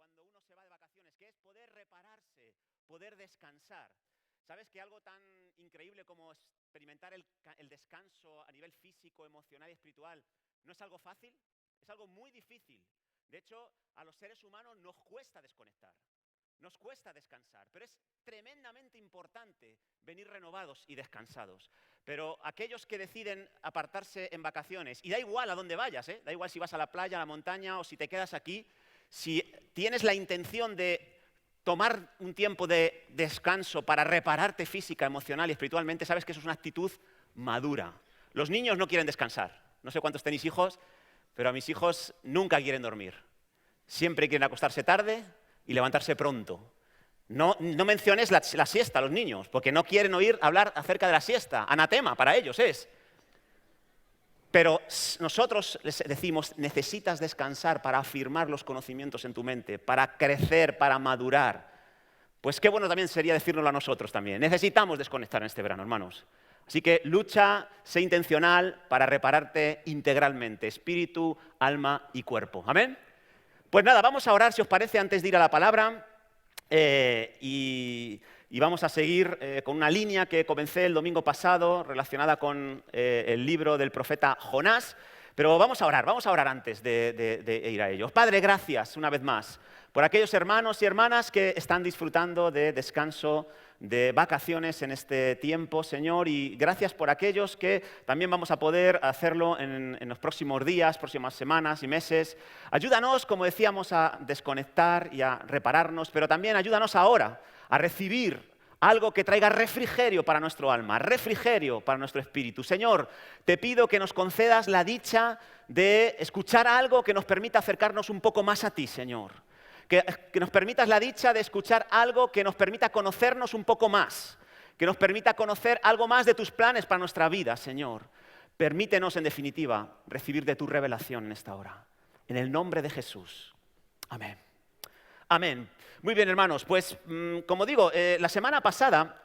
cuando uno se va de vacaciones, que es poder repararse, poder descansar. ¿Sabes que algo tan increíble como experimentar el descanso a nivel físico, emocional y espiritual no es algo fácil? Es algo muy difícil. De hecho, a los seres humanos nos cuesta desconectar, nos cuesta descansar, pero es tremendamente importante venir renovados y descansados. Pero aquellos que deciden apartarse en vacaciones, y da igual a dónde vayas, da igual si vas a la playa, a la montaña o si te quedas aquí, si tienes la intención de tomar un tiempo de descanso para repararte física, emocional y espiritualmente, sabes que eso es una actitud madura. Los niños no quieren descansar. No sé cuántos tenéis hijos, pero a mis hijos nunca quieren dormir. Siempre quieren acostarse tarde y levantarse pronto. No menciones la siesta a los niños, porque no quieren oír hablar acerca de la siesta. Anatema para ellos es. Pero nosotros les decimos, necesitas descansar para afirmar los conocimientos en tu mente, para crecer, para madurar. Pues qué bueno también sería decírnoslo a nosotros también. Necesitamos desconectar en este verano, hermanos. Así que lucha, sé intencional para repararte integralmente, espíritu, alma y cuerpo. ¿Amén? Pues nada, vamos a orar, si os parece, antes de ir a la palabra. Y vamos a seguir con una línea que comencé el domingo pasado relacionada con el libro del profeta Jonás. Pero vamos a orar antes de ir a ello. Padre, gracias una vez más por aquellos hermanos y hermanas que están disfrutando de descanso, de vacaciones en este tiempo, Señor, y gracias por aquellos que también vamos a poder hacerlo en los próximos días, próximas semanas y meses. Ayúdanos, como decíamos, a desconectar y a repararnos, pero también ayúdanos ahora a recibir algo que traiga refrigerio para nuestro alma, refrigerio para nuestro espíritu. Señor, te pido que nos concedas la dicha de escuchar algo que nos permita acercarnos un poco más a ti, Señor. Que nos permitas la dicha de escuchar algo que nos permita conocernos un poco más, que nos permita conocer algo más de tus planes para nuestra vida, Señor. Permítenos, en definitiva, recibir de tu revelación en esta hora. En el nombre de Jesús. Amén. Amén. Muy bien, hermanos. Pues, como digo, la semana pasada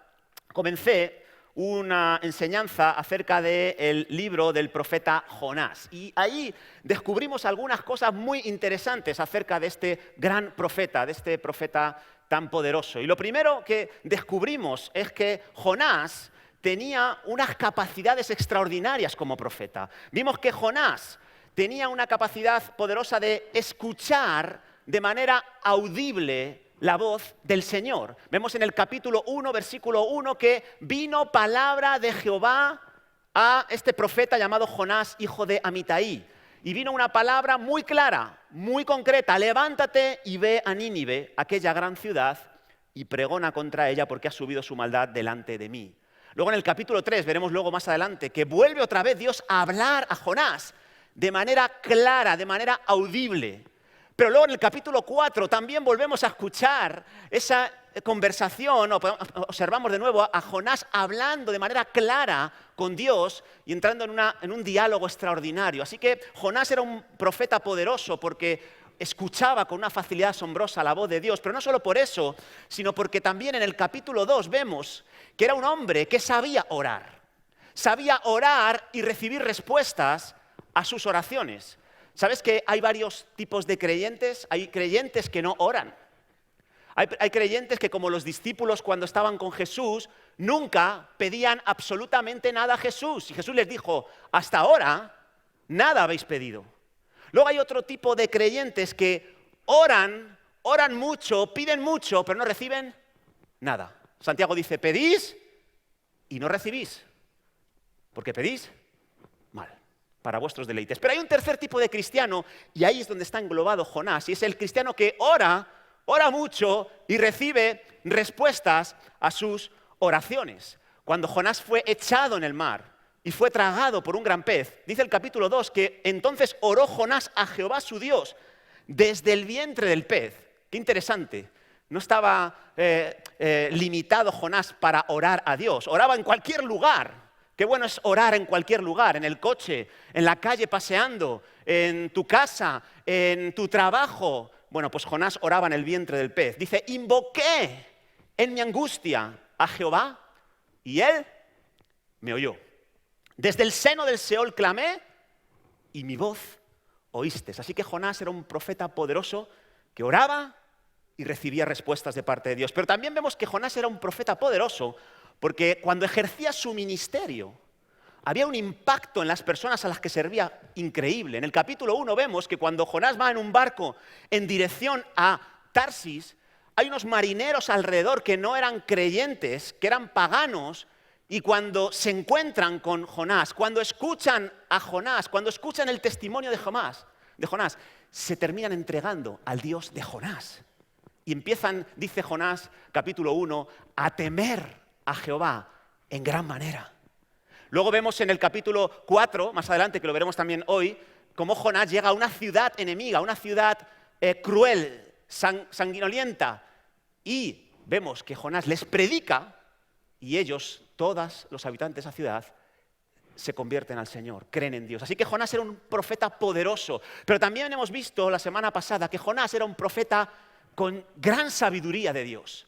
comencé una enseñanza acerca del libro del profeta Jonás. Y ahí descubrimos algunas cosas muy interesantes acerca de este gran profeta, de este profeta tan poderoso. Y lo primero que descubrimos es que Jonás tenía unas capacidades extraordinarias como profeta. Vimos que Jonás tenía una capacidad poderosa de escuchar de manera audible la voz del Señor. Vemos en el capítulo 1, versículo 1, que vino palabra de Jehová a este profeta llamado Jonás, hijo de Amitai. Y vino una palabra muy clara, muy concreta: levántate y ve a Nínive, aquella gran ciudad, y pregona contra ella porque ha subido su maldad delante de mí. Luego en el capítulo 3, veremos luego más adelante, que vuelve otra vez Dios a hablar a Jonás de manera clara, de manera audible. Pero luego en el capítulo 4 también volvemos a escuchar esa conversación, observamos de nuevo a Jonás hablando de manera clara con Dios y entrando en un diálogo extraordinario. Así que Jonás era un profeta poderoso porque escuchaba con una facilidad asombrosa la voz de Dios, pero no solo por eso, sino porque también en el capítulo 2 vemos que era un hombre que sabía orar y recibir respuestas a sus oraciones. ¿Sabes que hay varios tipos de creyentes? Hay creyentes que no oran. Hay creyentes que, como los discípulos cuando estaban con Jesús, nunca pedían absolutamente nada a Jesús. Y Jesús les dijo: hasta ahora nada habéis pedido. Luego hay otro tipo de creyentes que oran mucho, piden mucho, pero no reciben nada. Santiago dice: pedís y no recibís, porque pedís mal, para vuestros deleites. Pero hay un tercer tipo de cristiano, y ahí es donde está englobado Jonás, y es el cristiano que ora mucho y recibe respuestas a sus oraciones. Cuando Jonás fue echado en el mar y fue tragado por un gran pez, dice el capítulo 2 que entonces oró Jonás a Jehová su Dios desde el vientre del pez. Qué interesante. No estaba limitado Jonás para orar a Dios, oraba en cualquier lugar. Qué bueno es orar en cualquier lugar, en el coche, en la calle paseando, en tu casa, en tu trabajo. Bueno, pues Jonás oraba en el vientre del pez. Dice: invoqué en mi angustia a Jehová y él me oyó. Desde el seno del Seol clamé y mi voz oístes. Así que Jonás era un profeta poderoso que oraba y recibía respuestas de parte de Dios. Pero también vemos que Jonás era un profeta poderoso, porque cuando ejercía su ministerio, había un impacto en las personas a las que servía increíble. En el capítulo 1 vemos que cuando Jonás va en un barco en dirección a Tarsis, hay unos marineros alrededor que no eran creyentes, que eran paganos, y cuando se encuentran con Jonás, cuando escuchan a Jonás, cuando escuchan el testimonio de Jonás, se terminan entregando al Dios de Jonás. Y empiezan, dice Jonás, capítulo 1, a temer a Jehová en gran manera. Luego vemos en el capítulo 4, más adelante, que lo veremos también hoy, cómo Jonás llega a una ciudad enemiga, a una ciudad cruel, sanguinolienta. Y vemos que Jonás les predica y ellos, todos los habitantes de esa ciudad, se convierten al Señor, creen en Dios. Así que Jonás era un profeta poderoso. Pero también hemos visto la semana pasada que Jonás era un profeta con gran sabiduría de Dios.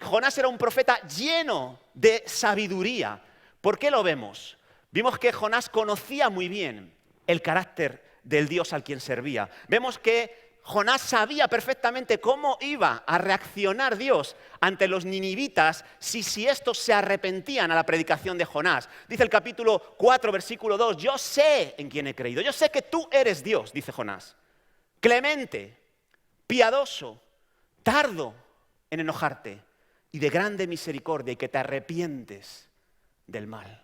Jonás era un profeta lleno de sabiduría. ¿Por qué lo vemos? Vimos que Jonás conocía muy bien el carácter del Dios al quien servía. Vemos que Jonás sabía perfectamente cómo iba a reaccionar Dios ante los ninivitas si estos se arrepentían a la predicación de Jonás. Dice el capítulo 4, versículo 2, yo sé en quién he creído, yo sé que tú eres Dios, dice Jonás, clemente, piadoso, tardo en enojarte y de grande misericordia y que te arrepientes del mal.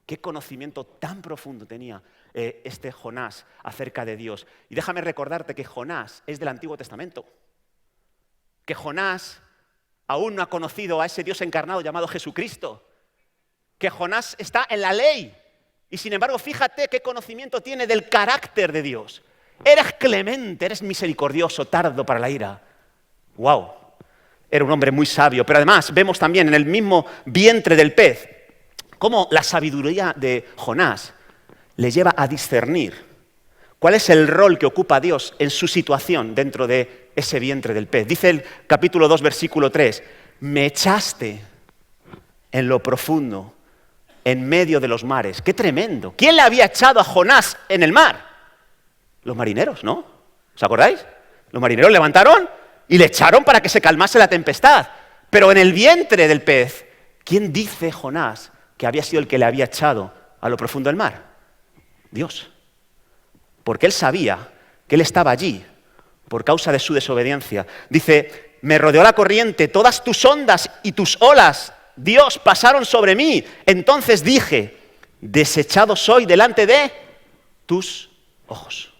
Qué conocimiento tan profundo tenía este Jonás acerca de Dios. Y déjame recordarte que Jonás es del Antiguo Testamento. Que Jonás aún no ha conocido a ese Dios encarnado llamado Jesucristo. Que Jonás está en la ley. Y sin embargo, fíjate qué conocimiento tiene del carácter de Dios. Eres clemente, eres misericordioso, tardo para la ira. ¡Wow! Era un hombre muy sabio. Pero además vemos también en el mismo vientre del pez cómo la sabiduría de Jonás le lleva a discernir cuál es el rol que ocupa Dios en su situación dentro de ese vientre del pez. Dice el capítulo 2, versículo 3, me echaste en lo profundo, en medio de los mares. ¡Qué tremendo! ¿Quién le había echado a Jonás en el mar? Los marineros, ¿no? ¿Os acordáis? Los marineros levantaron y le echaron para que se calmase la tempestad. Pero en el vientre del pez, ¿quién dice Jonás que había sido el que le había echado a lo profundo del mar? Dios. Porque él sabía que él estaba allí por causa de su desobediencia. Dice, me rodeó la corriente, todas tus ondas y tus olas, Dios, pasaron sobre mí. Entonces dije, desechado soy delante de tus ojos.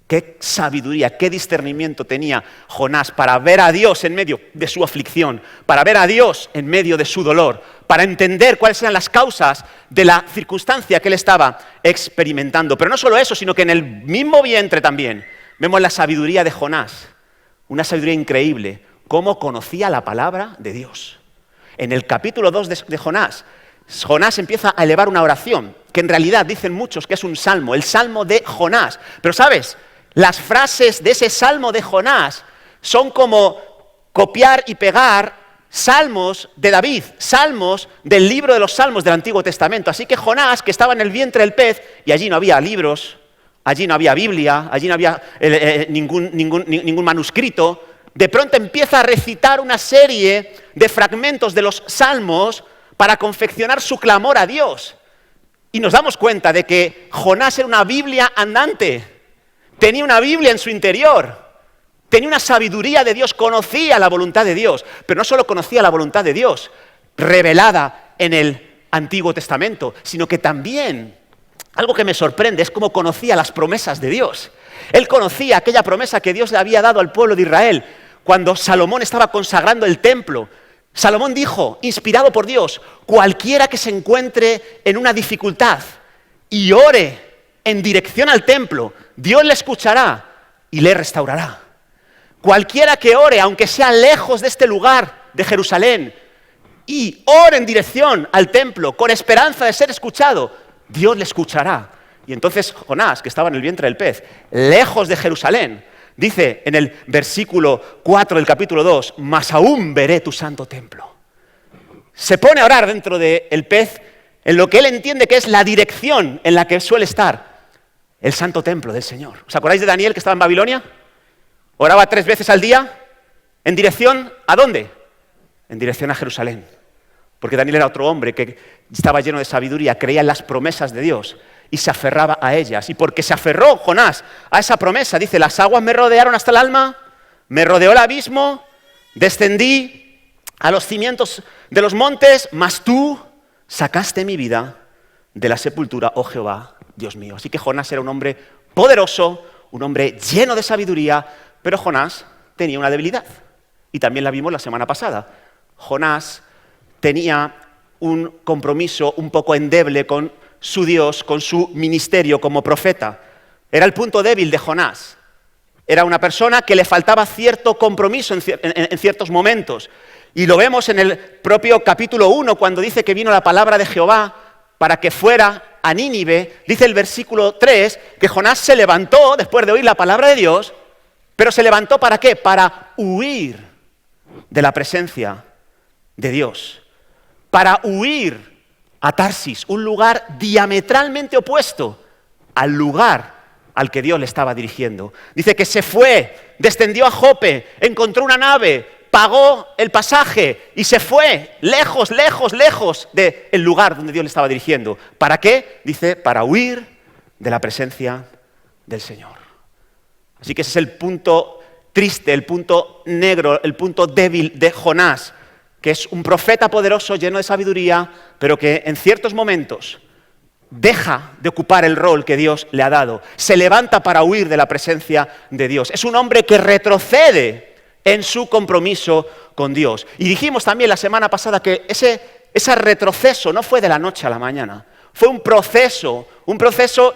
Qué sabiduría, qué discernimiento tenía Jonás para ver a Dios en medio de su aflicción, para ver a Dios en medio de su dolor, para entender cuáles eran las causas de la circunstancia que él estaba experimentando. Pero no solo eso, sino que en el mismo vientre también vemos la sabiduría de Jonás, una sabiduría increíble, cómo conocía la palabra de Dios. En el capítulo 2 de Jonás, Jonás empieza a elevar una oración, que en realidad dicen muchos que es un salmo, el salmo de Jonás. Pero ¿sabes? Las frases de ese salmo de Jonás son como copiar y pegar salmos de David, salmos del libro de los salmos del Antiguo Testamento. Así que Jonás, que estaba en el vientre del pez, y allí no había libros, allí no había Biblia, allí no había ningún manuscrito, de pronto empieza a recitar una serie de fragmentos de los salmos para confeccionar su clamor a Dios. Y nos damos cuenta de que Jonás era una Biblia andante. Tenía una Biblia en su interior, tenía una sabiduría de Dios, conocía la voluntad de Dios, pero no solo conocía la voluntad de Dios, revelada en el Antiguo Testamento, sino que también, algo que me sorprende, es cómo conocía las promesas de Dios. Él conocía aquella promesa que Dios le había dado al pueblo de Israel cuando Salomón estaba consagrando el templo. Salomón dijo, inspirado por Dios, cualquiera que se encuentre en una dificultad y ore en dirección al templo, Dios le escuchará y le restaurará. Cualquiera que ore, aunque sea lejos de este lugar de Jerusalén, y ore en dirección al templo con esperanza de ser escuchado, Dios le escuchará. Y entonces Jonás, que estaba en el vientre del pez, lejos de Jerusalén, dice en el versículo 4 del capítulo 2, mas aún veré tu santo templo. Se pone a orar dentro del pez en lo que él entiende que es la dirección en la que suele estar el santo templo del Señor. ¿Os acordáis de Daniel que estaba en Babilonia? Oraba 3 veces al día ¿En dirección a dónde? En dirección a Jerusalén. Porque Daniel era otro hombre que estaba lleno de sabiduría, creía en las promesas de Dios y se aferraba a ellas. Y porque se aferró Jonás a esa promesa, dice, las aguas me rodearon hasta el alma, me rodeó el abismo, descendí a los cimientos de los montes, mas tú sacaste mi vida de la sepultura, oh Jehová, Dios mío. Así que Jonás era un hombre poderoso, un hombre lleno de sabiduría, pero Jonás tenía una debilidad. Y también la vimos la semana pasada. Jonás tenía un compromiso un poco endeble con su Dios, con su ministerio como profeta. Era el punto débil de Jonás. Era una persona que le faltaba cierto compromiso en ciertos momentos. Y lo vemos en el propio capítulo 1, cuando dice que vino la palabra de Jehová para que fuera a Nínive. Dice el versículo 3 que Jonás se levantó después de oír la palabra de Dios, pero se levantó ¿para qué? Para huir de la presencia de Dios. Para huir a Tarsis, un lugar diametralmente opuesto al lugar al que Dios le estaba dirigiendo. Dice que se fue, descendió a Jope, encontró una nave, pagó el pasaje y se fue lejos, lejos, lejos del lugar donde Dios le estaba dirigiendo. ¿Para qué? Dice, para huir de la presencia del Señor. Así que ese es el punto triste, el punto negro, el punto débil de Jonás, que es un profeta poderoso, lleno de sabiduría, pero que en ciertos momentos deja de ocupar el rol que Dios le ha dado. Se levanta para huir de la presencia de Dios. Es un hombre que retrocede en su compromiso con Dios. Y dijimos también la semana pasada que ese retroceso no fue de la noche a la mañana. Fue un proceso,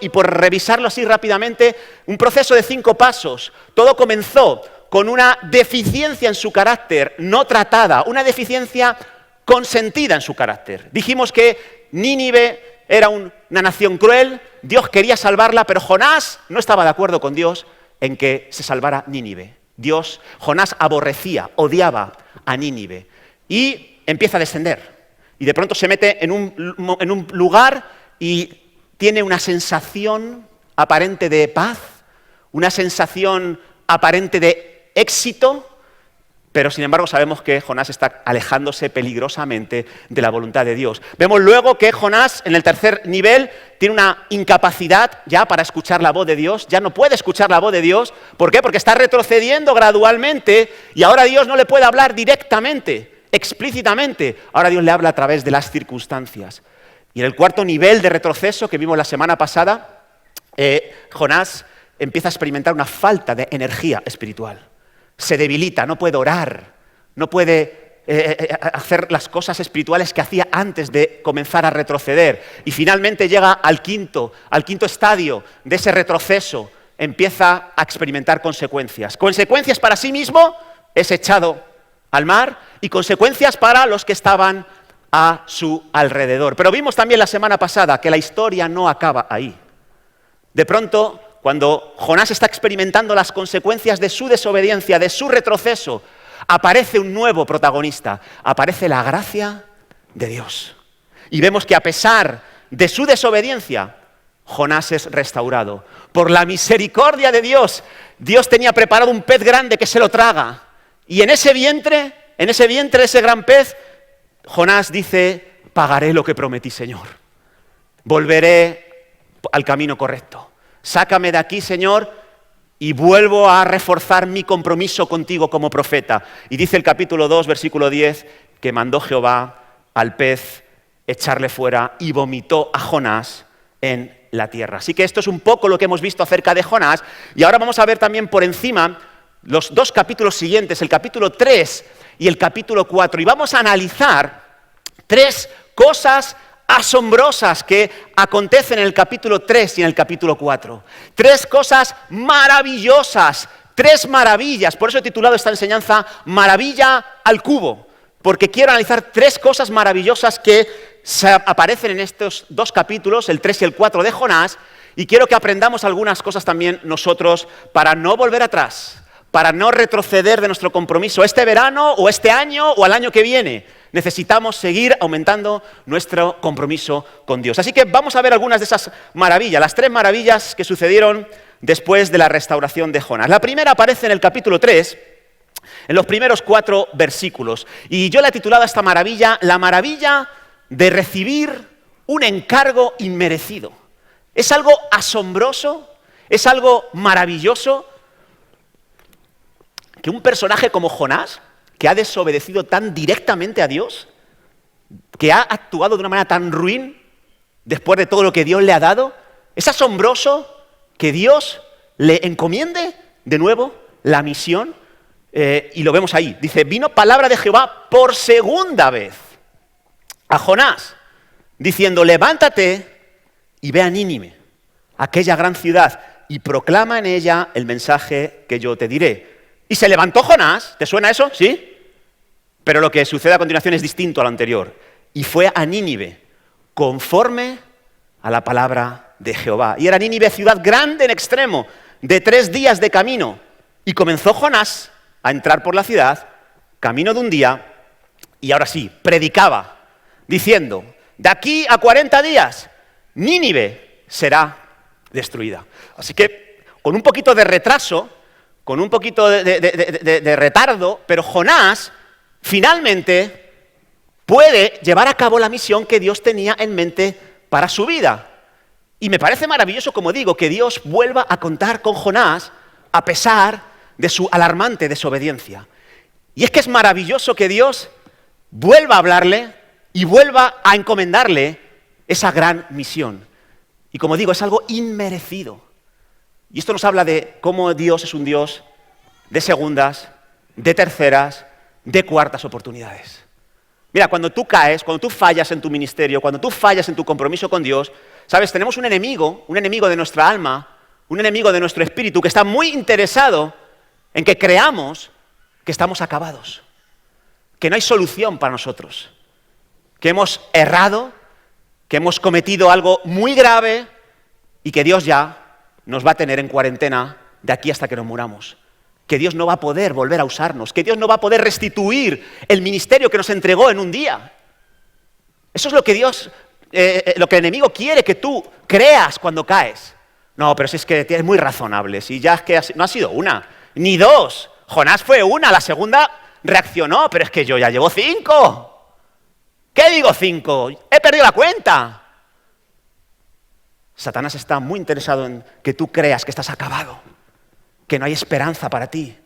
y por revisarlo así rápidamente, un proceso de 5 pasos. Todo comenzó con una deficiencia en su carácter no tratada, una deficiencia consentida en su carácter. Dijimos que Nínive era una nación cruel, Dios quería salvarla, pero Jonás no estaba de acuerdo con Dios en que se salvara Nínive. Jonás aborrecía, odiaba a Nínive y empieza a descender. Y de pronto se mete en un lugar y tiene una sensación aparente de paz, una sensación aparente de éxito, pero sin embargo sabemos que Jonás está alejándose peligrosamente de la voluntad de Dios. Vemos luego que Jonás, en el tercer nivel, tiene una incapacidad ya para escuchar la voz de Dios, ya no puede escuchar la voz de Dios. ¿Por qué? Porque está retrocediendo gradualmente y ahora Dios no le puede hablar directamente, explícitamente. Ahora Dios le habla a través de las circunstancias. Y en el cuarto nivel de retroceso que vimos la semana pasada, Jonás empieza a experimentar una falta de energía espiritual. Se debilita, no puede orar, no puede hacer las cosas espirituales que hacía antes de comenzar a retroceder. Y finalmente llega al quinto estadio de ese retroceso. Empieza a experimentar consecuencias. Consecuencias para sí mismo, es echado al mar, y consecuencias para los que estaban a su alrededor. Pero vimos también la semana pasada que la historia no acaba ahí. De pronto, cuando Jonás está experimentando las consecuencias de su desobediencia, de su retroceso, aparece un nuevo protagonista, aparece la gracia de Dios. Y vemos que a pesar de su desobediencia, Jonás es restaurado. Por la misericordia de Dios, Dios tenía preparado un pez grande que se lo traga. Y en ese vientre, ese gran pez, Jonás dice, pagaré lo que prometí, Señor. Volveré al camino correcto. Sácame de aquí, Señor, y vuelvo a reforzar mi compromiso contigo como profeta. Y dice el capítulo 2, versículo 10, que mandó Jehová al pez echarle fuera y vomitó a Jonás en la tierra. Así que esto es un poco lo que hemos visto acerca de Jonás. Y ahora vamos a ver también por encima los 2 capítulos siguientes, el capítulo 3 y el capítulo 4. Y vamos a analizar 3 cosas asombrosas que acontecen en el capítulo 3 y en el capítulo 4. 3 cosas maravillosas, 3 maravillas. Por eso he titulado esta enseñanza Maravilla al cubo, porque quiero analizar 3 cosas maravillosas que aparecen en estos 2 capítulos, el 3 y el 4 de Jonás, y quiero que aprendamos algunas cosas también nosotros para no volver atrás, para no retroceder de nuestro compromiso este verano o este año o al año que viene. Necesitamos seguir aumentando nuestro compromiso con Dios. Así que vamos a ver algunas de esas maravillas, las 3 maravillas que sucedieron después de la restauración de Jonás. La primera aparece en el capítulo 3, en los primeros 4 versículos. Y yo la he titulado a esta maravilla, la maravilla de recibir un encargo inmerecido. Es algo asombroso, es algo maravilloso que un personaje como Jonás, que ha desobedecido tan directamente a Dios, que ha actuado de una manera tan ruin después de todo lo que Dios le ha dado, es asombroso que Dios le encomiende de nuevo la misión, y lo vemos ahí. Dice, vino palabra de Jehová por segunda vez a Jonás, diciendo, levántate y ve a Nínive, aquella gran ciudad, y proclama en ella el mensaje que yo te diré. Y se levantó Jonás, ¿te suena eso? ¿Sí? Pero lo que sucede a continuación es distinto a lo anterior. Y fue a Nínive, conforme a la palabra de Jehová. Y era Nínive ciudad grande en extremo, de 3 días de camino. Y comenzó Jonás a entrar por la ciudad, camino de un día, y ahora sí, predicaba, diciendo, de aquí a 40 días, Nínive será destruida. Así que, con un poquito de retraso, con un poquito de retardo, pero Jonás finalmente puede llevar a cabo la misión que Dios tenía en mente para su vida. Y me parece maravilloso, como digo, que Dios vuelva a contar con Jonás a pesar de su alarmante desobediencia. Y es que es maravilloso que Dios vuelva a hablarle y vuelva a encomendarle esa gran misión. Y como digo, es algo inmerecido. Y esto nos habla de cómo Dios es un Dios de segundas, de terceras, de cuartas oportunidades. Mira, cuando tú caes, cuando tú fallas en tu ministerio, cuando tú fallas en tu compromiso con Dios, ¿sabes? Tenemos un enemigo de nuestra alma, un enemigo de nuestro espíritu que está muy interesado en que creamos que estamos acabados, que no hay solución para nosotros, que hemos errado, que hemos cometido algo muy grave y que Dios ya nos va a tener en cuarentena de aquí hasta que nos muramos. Que Dios no va a poder volver a usarnos, que Dios no va a poder restituir el ministerio que nos entregó en un día. Eso es lo que Dios, lo que el enemigo quiere que tú creas cuando caes. No, pero si es que es muy razonable, si ya es que no ha sido una, ni 2. Jonás fue una, la segunda reaccionó, pero es que yo ya llevo 5. ¿Qué digo 5? He perdido la cuenta. Satanás está muy interesado en que tú creas que estás acabado, que no hay esperanza para ti,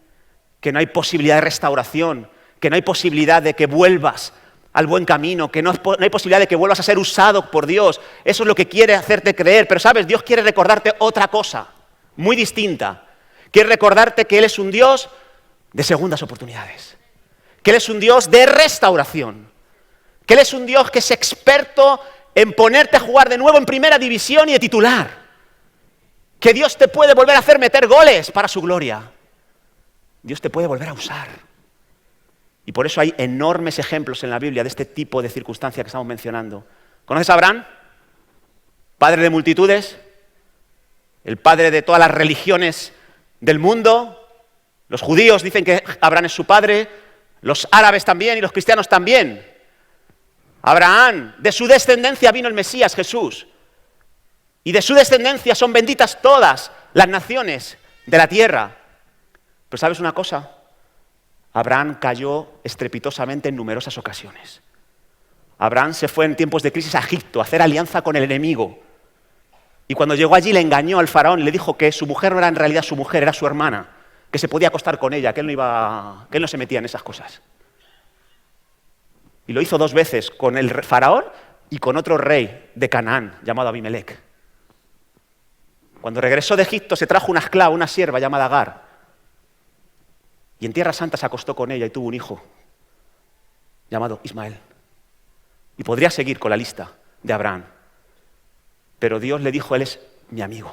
que no hay posibilidad de restauración, que no hay posibilidad de que vuelvas al buen camino, que no hay posibilidad de que vuelvas a ser usado por Dios. Eso es lo que quiere hacerte creer. Pero sabes, Dios quiere recordarte otra cosa, muy distinta. Quiere recordarte que Él es un Dios de segundas oportunidades, que Él es un Dios de restauración, que Él es un Dios que es experto en ponerte a jugar de nuevo en primera división y de titular. Que Dios te puede volver a hacer meter goles para su gloria. Dios te puede volver a usar. Y por eso hay enormes ejemplos en la Biblia de este tipo de circunstancia que estamos mencionando. ¿Conoces a Abraham? Padre de multitudes, el padre de todas las religiones del mundo. Los judíos dicen que Abraham es su padre, los árabes también y los cristianos también. Abraham, de su descendencia vino el Mesías, Jesús. Y de su descendencia son benditas todas las naciones de la tierra. Pero ¿sabes una cosa? Abraham cayó estrepitosamente en numerosas ocasiones. Abraham se fue en tiempos de crisis a Egipto a hacer alianza con el enemigo. Y cuando llegó allí le engañó al faraón y le dijo que su mujer no era en realidad su mujer, era su hermana, que se podía acostar con ella, que él no se metía en esas cosas. Y lo hizo 2 veces, con el faraón y con otro rey de Canaán, llamado Abimelech. Cuando regresó de Egipto se trajo una esclava, una sierva llamada Agar. Y en Tierra Santa se acostó con ella y tuvo un hijo llamado Ismael. Y podría seguir con la lista de Abraham. Pero Dios le dijo, él es mi amigo.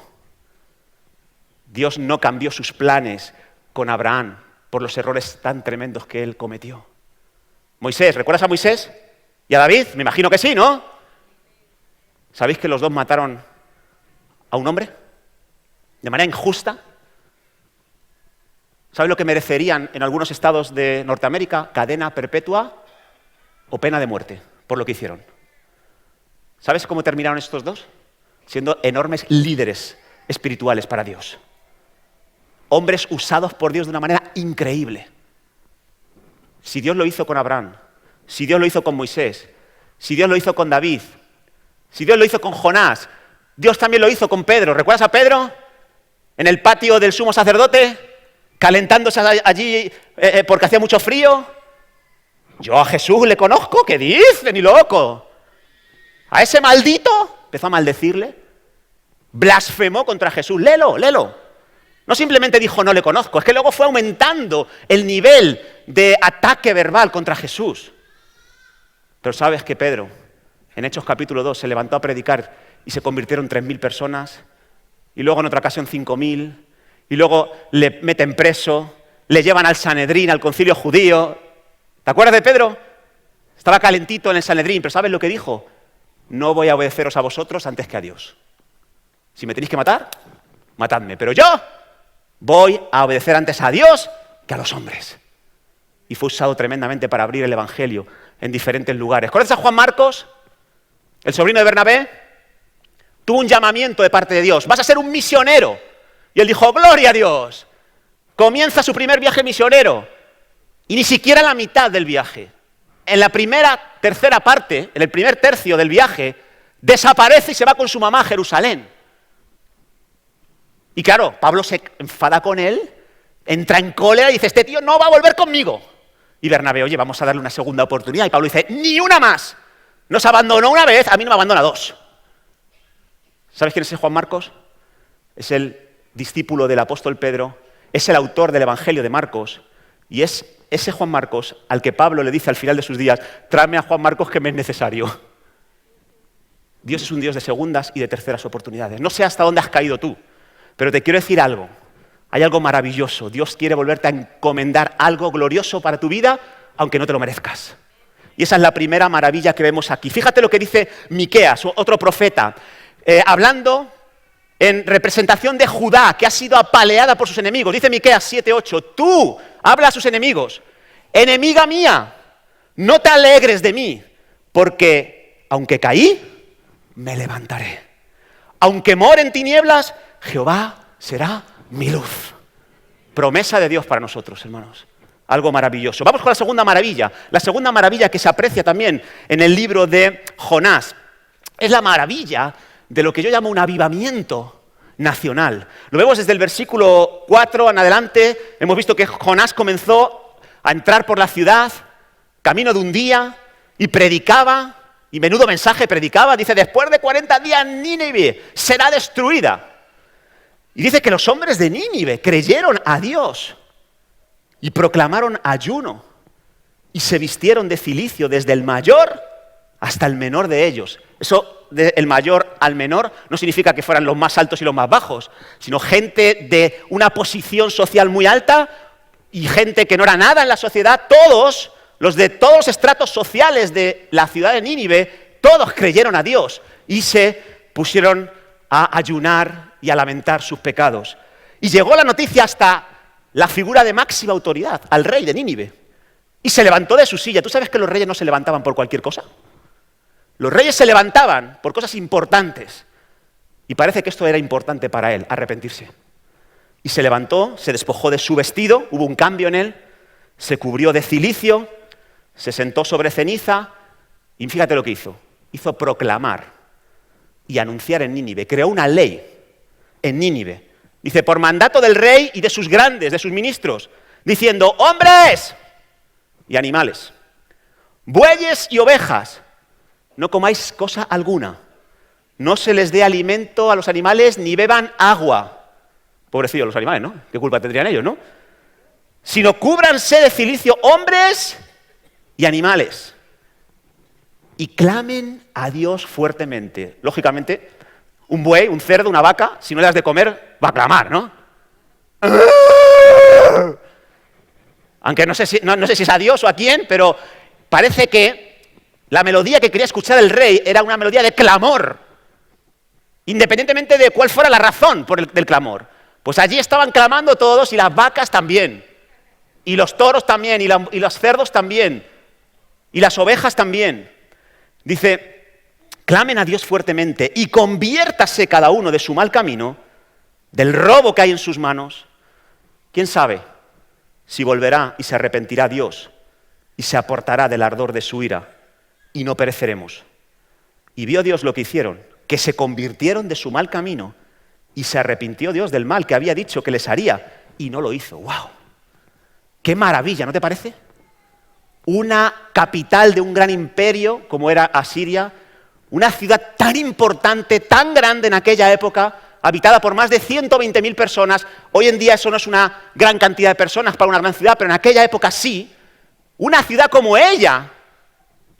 Dios no cambió sus planes con Abraham por los errores tan tremendos que él cometió. Moisés, ¿recuerdas a Moisés? ¿Y a David? Me imagino que sí, ¿no? ¿Sabéis que los 2 mataron a un hombre? De manera injusta. ¿Sabéis lo que merecerían en algunos estados de Norteamérica? Cadena perpetua o pena de muerte por lo que hicieron. ¿Sabes cómo terminaron estos 2? Siendo enormes líderes espirituales para Dios. Hombres usados por Dios de una manera increíble. Si Dios lo hizo con Abraham, si Dios lo hizo con Moisés, si Dios lo hizo con David, si Dios lo hizo con Jonás, Dios también lo hizo con Pedro. ¿Recuerdas a Pedro? En el patio del sumo sacerdote, calentándose allí porque hacía mucho frío. Yo a Jesús le conozco, ¿qué dice? Ni loco. A ese maldito empezó a maldecirle, blasfemó contra Jesús. Léelo. No simplemente dijo no le conozco, es que luego fue aumentando el nivel de ataque verbal contra Jesús. Pero sabes que Pedro, en Hechos capítulo 2, se levantó a predicar y se convirtieron 3.000 personas, y luego en otra ocasión 5.000, y luego le meten preso, le llevan al Sanedrín, al concilio judío. ¿Te acuerdas de Pedro? Estaba calentito en el Sanedrín, pero ¿sabes lo que dijo? No voy a obedeceros a vosotros antes que a Dios. Si me tenéis que matar, matadme, pero yo voy a obedecer antes a Dios que a los hombres. Y fue usado tremendamente para abrir el Evangelio en diferentes lugares. ¿Conoces a Juan Marcos, el sobrino de Bernabé? Tuvo un llamamiento de parte de Dios. Vas a ser un misionero. Y él dijo, gloria a Dios. Comienza su primer viaje misionero. Y ni siquiera en la mitad del viaje. En la tercera parte, en el primer tercio del viaje, desaparece y se va con su mamá a Jerusalén. Y claro, Pablo se enfada con él, entra en cólera y dice, este tío no va a volver conmigo. Y Bernabé, oye, vamos a darle una segunda oportunidad. Y Pablo dice, ni una más. Nos abandonó una vez, a mí no me abandona dos. ¿Sabes quién es ese Juan Marcos? Es el discípulo del apóstol Pedro, es el autor del Evangelio de Marcos, y es ese Juan Marcos al que Pablo le dice al final de sus días, tráeme a Juan Marcos que me es necesario. Dios es un Dios de segundas y de terceras oportunidades. No sé hasta dónde has caído tú, pero te quiero decir algo. Hay algo maravilloso. Dios quiere volverte a encomendar algo glorioso para tu vida, aunque no te lo merezcas. Y esa es la primera maravilla que vemos aquí. Fíjate lo que dice Miqueas, otro profeta, hablando en representación de Judá, que ha sido apaleada por sus enemigos. Dice Miqueas 7:8, tú, habla a sus enemigos, enemiga mía, no te alegres de mí, porque aunque caí, me levantaré. Aunque more en tinieblas, Jehová será mi luz. Promesa de Dios para nosotros, hermanos. Algo maravilloso. Vamos con la segunda maravilla. La segunda maravilla que se aprecia también en el libro de Jonás. Es la maravilla de lo que yo llamo un avivamiento nacional. Lo vemos desde el versículo 4 en adelante. Hemos visto que Jonás comenzó a entrar por la ciudad, camino de un día, y predicaba, y menudo mensaje predicaba. Dice, después de 40 días Nínive será destruida. Y dice que los hombres de Nínive creyeron a Dios y proclamaron ayuno y se vistieron de cilicio desde el mayor hasta el menor de ellos. Eso, del mayor al menor, no significa que fueran los más altos y los más bajos, sino gente de una posición social muy alta y gente que no era nada en la sociedad. Todos, los de todos los estratos sociales de la ciudad de Nínive, todos creyeron a Dios y se pusieron a ayunar y a lamentar sus pecados. Y llegó la noticia hasta la figura de máxima autoridad, al rey de Nínive. Y se levantó de su silla. ¿Tú sabes que los reyes no se levantaban por cualquier cosa? Los reyes se levantaban por cosas importantes. Y parece que esto era importante para él, arrepentirse. Y se levantó, se despojó de su vestido, hubo un cambio en él, se cubrió de cilicio, se sentó sobre ceniza, y fíjate lo que hizo. Hizo proclamar y anunciar en Nínive. Creó una ley en Nínive. Dice, por mandato del rey y de sus grandes, de sus ministros, diciendo, hombres y animales, bueyes y ovejas, no comáis cosa alguna, no se les dé alimento a los animales ni beban agua. Pobrecillos los animales, ¿no? ¿Qué culpa tendrían ellos, no? Sino cúbranse de cilicio hombres y animales y clamen a Dios fuertemente. Lógicamente, un buey, un cerdo, una vaca, si no le das de comer, va a clamar, ¿no? Aunque no sé si es a Dios o a quién, pero parece que la melodía que quería escuchar el rey era una melodía de clamor, independientemente de cuál fuera la razón del clamor. Pues allí estaban clamando todos, y las vacas también, y los toros también, y los cerdos también, y las ovejas también. Dice, clamen a Dios fuertemente y conviértase cada uno de su mal camino, del robo que hay en sus manos. ¿Quién sabe si volverá y se arrepentirá Dios y se apartará del ardor de su ira, y no pereceremos. Y vio Dios lo que hicieron, que se convirtieron de su mal camino, y se arrepintió Dios del mal que había dicho que les haría, y no lo hizo. ¡Wow! ¡Qué maravilla! ¿No te parece? Una capital de un gran imperio como era Asiria, una ciudad tan importante, tan grande en aquella época, habitada por más de 120.000 personas. Hoy en día eso no es una gran cantidad de personas para una gran ciudad, pero en aquella época sí. Una ciudad como ella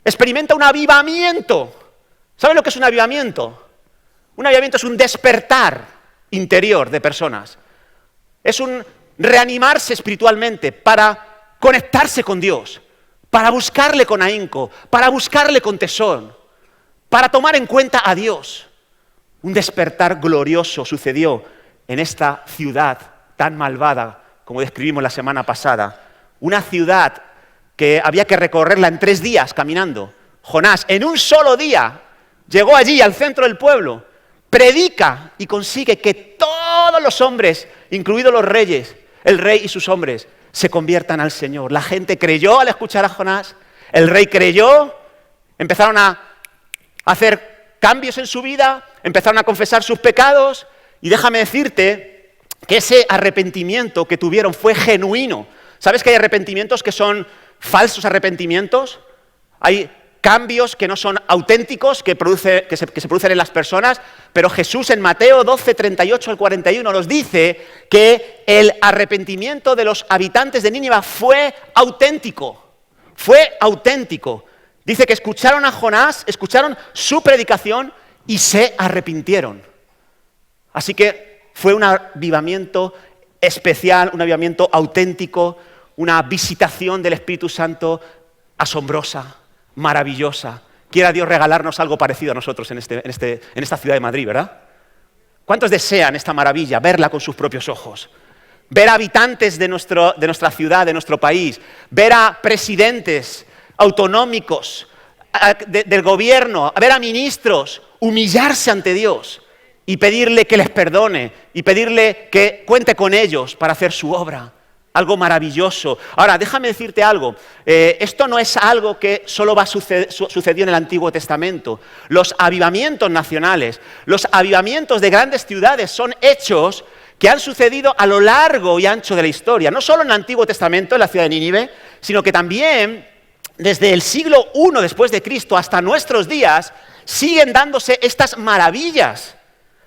experimenta un avivamiento. ¿Saben lo que es un avivamiento? Un avivamiento es un despertar interior de personas. Es un reanimarse espiritualmente para conectarse con Dios, para buscarle con ahínco, para buscarle con tesón, para tomar en cuenta a Dios. Un despertar glorioso sucedió en esta ciudad tan malvada, como describimos la semana pasada. Una ciudad que había que recorrerla en 3 días caminando. Jonás, en un solo día, llegó allí al centro del pueblo, predica y consigue que todos los hombres, incluidos los reyes, el rey y sus hombres, se conviertan al Señor. La gente creyó al escuchar a Jonás, el rey creyó, empezaron a hacer cambios en su vida, empezaron a confesar sus pecados, y déjame decirte que ese arrepentimiento que tuvieron fue genuino. ¿Sabes que hay arrepentimientos que son falsos arrepentimientos? Hay cambios que no son auténticos, que se producen en las personas, pero Jesús en Mateo 12, 38 al 41 nos dice que el arrepentimiento de los habitantes de Nínive fue auténtico. Fue auténtico. Dice que escucharon a Jonás, escucharon su predicación y se arrepintieron. Así que fue un avivamiento especial, un avivamiento auténtico, una visitación del Espíritu Santo asombrosa, maravillosa. Quiera Dios regalarnos algo parecido a nosotros en esta ciudad de Madrid, ¿verdad? ¿Cuántos desean esta maravilla, verla con sus propios ojos? Ver a habitantes de nuestra ciudad, de nuestro país, ver a presidentes autonómicos, del gobierno, ver a ministros humillarse ante Dios y pedirle que les perdone y pedirle que cuente con ellos para hacer su obra. Algo maravilloso. Ahora, déjame decirte algo. Esto no es algo que solo sucedió en el Antiguo Testamento. Los avivamientos nacionales, los avivamientos de grandes ciudades son hechos que han sucedido a lo largo y ancho de la historia. No solo en el Antiguo Testamento, en la ciudad de Nínive, sino que también desde el siglo I después de Cristo hasta nuestros días siguen dándose estas maravillas.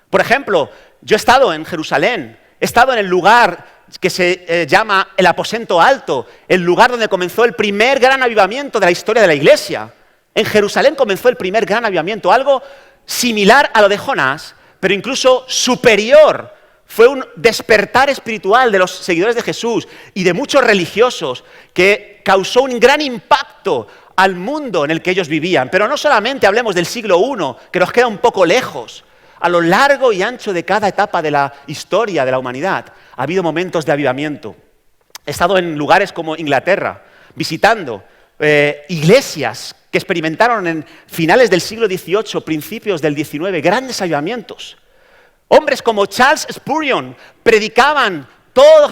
Por ejemplo, yo he estado en Jerusalén, he estado en el lugar que se llama el Aposento Alto, el lugar donde comenzó el primer gran avivamiento de la historia de la Iglesia. En Jerusalén comenzó el primer gran avivamiento, algo similar a lo de Jonás, pero incluso superior. Fue un despertar espiritual de los seguidores de Jesús y de muchos religiosos que causó un gran impacto al mundo en el que ellos vivían. Pero no solamente hablemos del siglo I, que nos queda un poco lejos. A lo largo y ancho de cada etapa de la historia de la humanidad ha habido momentos de avivamiento. He estado en lugares como Inglaterra, visitando iglesias que experimentaron en finales del siglo XVIII, principios del XIX, grandes avivamientos. Hombres como Charles Spurgeon predicaban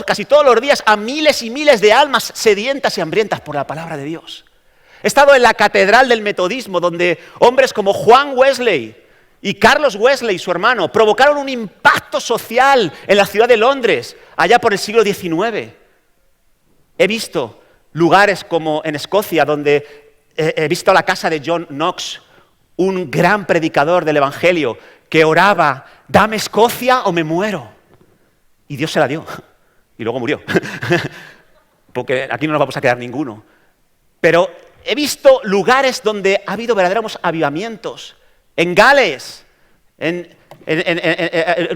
casi todos los días a miles y miles de almas sedientas y hambrientas por la palabra de Dios. He estado en la catedral del metodismo, donde hombres como Juan Wesley y Carlos Wesley, su hermano, provocaron un impacto social en la ciudad de Londres, allá por el siglo XIX. He visto lugares como en Escocia, donde he visto la casa de John Knox, un gran predicador del Evangelio, que oraba, dame Escocia o me muero. Y Dios se la dio. Y luego murió. Porque aquí no nos vamos a quedar ninguno. Pero he visto lugares donde ha habido verdaderos avivamientos. En Gales, en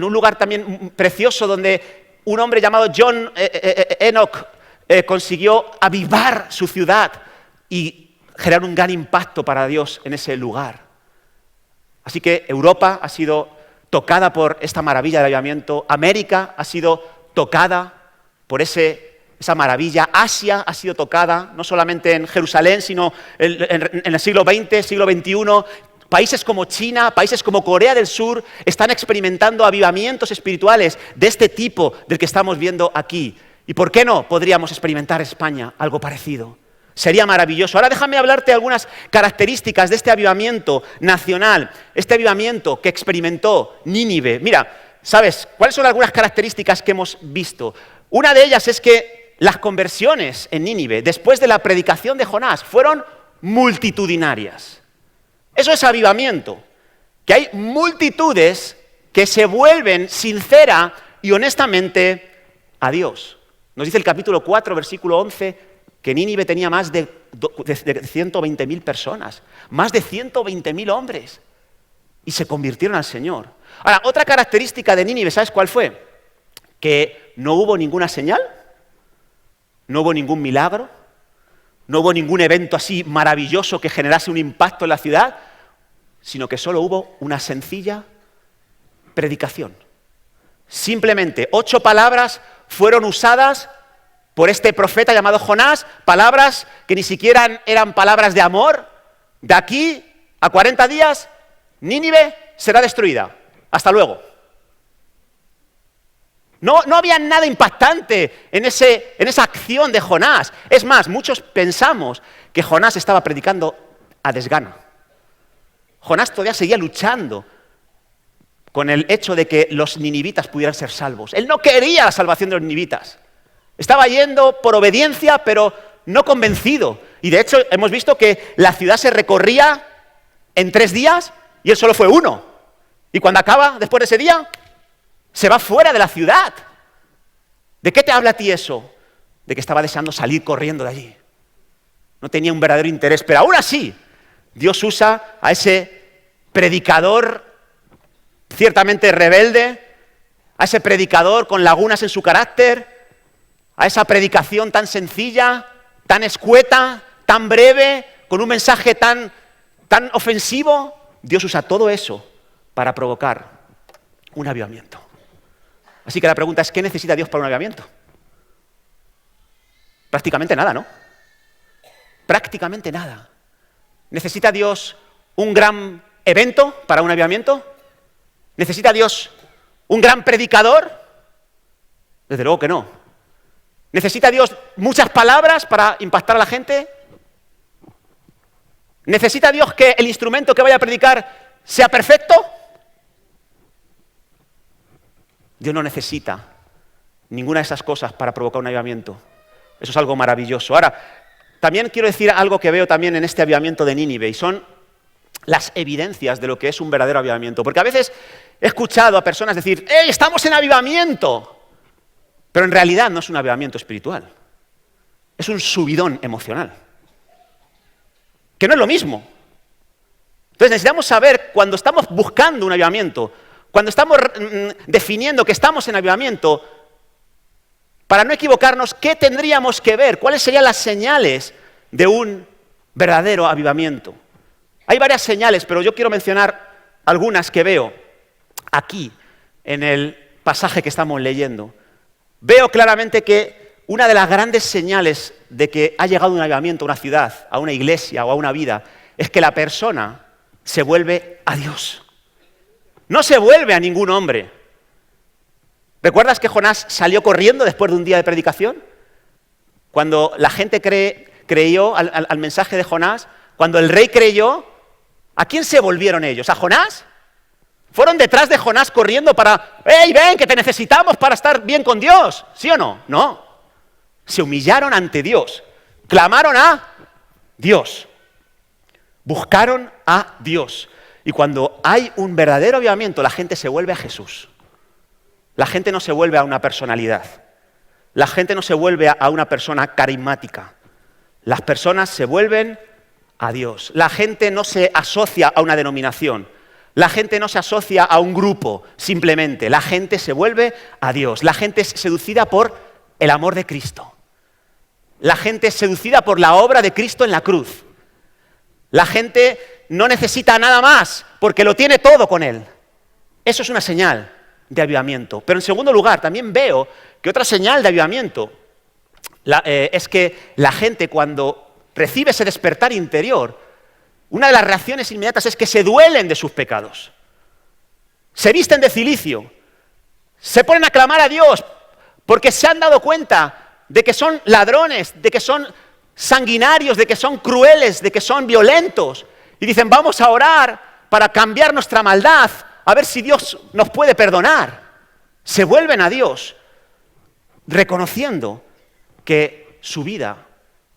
un lugar también precioso donde un hombre llamado John Enoch consiguió avivar su ciudad y generar un gran impacto para Dios en ese lugar. Así que Europa ha sido tocada por esta maravilla del avivamiento, América ha sido tocada por esa maravilla, Asia ha sido tocada, no solamente en Jerusalén, sino en el siglo XX, siglo XXI. Países como China, países como Corea del Sur están experimentando avivamientos espirituales de este tipo del que estamos viendo aquí. ¿Y por qué no podríamos experimentar en España algo parecido? Sería maravilloso. Ahora déjame hablarte de algunas características de este avivamiento nacional, este avivamiento que experimentó Nínive. Mira, ¿sabes cuáles son algunas características que hemos visto? Una de ellas es que las conversiones en Nínive, después de la predicación de Jonás, fueron multitudinarias. Eso es avivamiento, que hay multitudes que se vuelven sincera y honestamente a Dios. Nos dice el capítulo 4, versículo 11, que Nínive tenía más de 120.000 personas, más de 120.000 hombres, y se convirtieron al Señor. Ahora, otra característica de Nínive, ¿sabes cuál fue? Que no hubo ninguna señal, no hubo ningún milagro, no hubo ningún evento así maravilloso que generase un impacto en la ciudad, sino que solo hubo una sencilla predicación. Simplemente 8 palabras fueron usadas por este profeta llamado Jonás, palabras que ni siquiera eran palabras de amor. De aquí a 40 días, Nínive será destruida. Hasta luego. No había nada impactante en esa acción de Jonás. Es más, muchos pensamos que Jonás estaba predicando a desgana. Jonás todavía seguía luchando con el hecho de que los ninivitas pudieran ser salvos. Él no quería la salvación de los ninivitas. Estaba yendo por obediencia, pero no convencido. Y de hecho hemos visto que la ciudad se recorría en 3 días y él solo fue 1. Y cuando acaba, después de ese día, se va fuera de la ciudad. ¿De qué te habla a ti eso? De que estaba deseando salir corriendo de allí. No tenía un verdadero interés, pero aún así, Dios usa a ese predicador ciertamente rebelde, a ese predicador con lagunas en su carácter, a esa predicación tan sencilla, tan escueta, tan breve, con un mensaje tan ofensivo. Dios usa todo eso para provocar un avivamiento. Así que la pregunta es, ¿qué necesita Dios para un avivamiento? Prácticamente nada, ¿no? Prácticamente nada. ¿Necesita Dios un gran evento para un avivamiento? ¿Necesita Dios un gran predicador? Desde luego que no. ¿Necesita Dios muchas palabras para impactar a la gente? ¿Necesita Dios que el instrumento que vaya a predicar sea perfecto? Dios no necesita ninguna de esas cosas para provocar un avivamiento. Eso es algo maravilloso. Ahora, también quiero decir algo que veo también en este avivamiento de Nínive, y son las evidencias de lo que es un verdadero avivamiento. Porque a veces he escuchado a personas decir, ¡hey, estamos en avivamiento! Pero en realidad no es un avivamiento espiritual. Es un subidón emocional. Que no es lo mismo. Entonces necesitamos saber, cuando estamos buscando un avivamiento, cuando estamos definiendo que estamos en avivamiento, para no equivocarnos, ¿qué tendríamos que ver? ¿Cuáles serían las señales de un verdadero avivamiento? Hay varias señales, pero yo quiero mencionar algunas que veo aquí, en el pasaje que estamos leyendo. Veo claramente que una de las grandes señales de que ha llegado un avivamiento a una ciudad, a una iglesia o a una vida, es que la persona se vuelve a Dios. No se vuelve a ningún hombre. ¿Recuerdas que Jonás salió corriendo después de un día de predicación? Cuando la gente creyó al mensaje de Jonás, cuando el rey creyó, ¿a quién se volvieron ellos? ¿A Jonás? ¿Fueron detrás de Jonás corriendo para, ¡hey, ven, que te necesitamos para estar bien con Dios! ¿Sí o no? No. Se humillaron ante Dios. Clamaron a Dios. Buscaron a Dios. Y cuando hay un verdadero avivamiento, la gente se vuelve a Jesús. La gente no se vuelve a una personalidad. La gente no se vuelve a una persona carismática. Las personas se vuelven a Dios. La gente no se asocia a una denominación. La gente no se asocia a un grupo, simplemente. La gente se vuelve a Dios. La gente es seducida por el amor de Cristo. La gente es seducida por la obra de Cristo en la cruz. La gente no necesita nada más porque lo tiene todo con Él. Eso es una señal de avivamiento. Pero en segundo lugar, también veo que otra señal de avivamiento es que la gente, cuando recibe ese despertar interior, una de las reacciones inmediatas es que se duelen de sus pecados. Se visten de cilicio. Se ponen a clamar a Dios porque se han dado cuenta de que son ladrones, de que son sanguinarios, de que son crueles, de que son violentos. Y dicen, vamos a orar para cambiar nuestra maldad, a ver si Dios nos puede perdonar. Se vuelven a Dios, reconociendo que su vida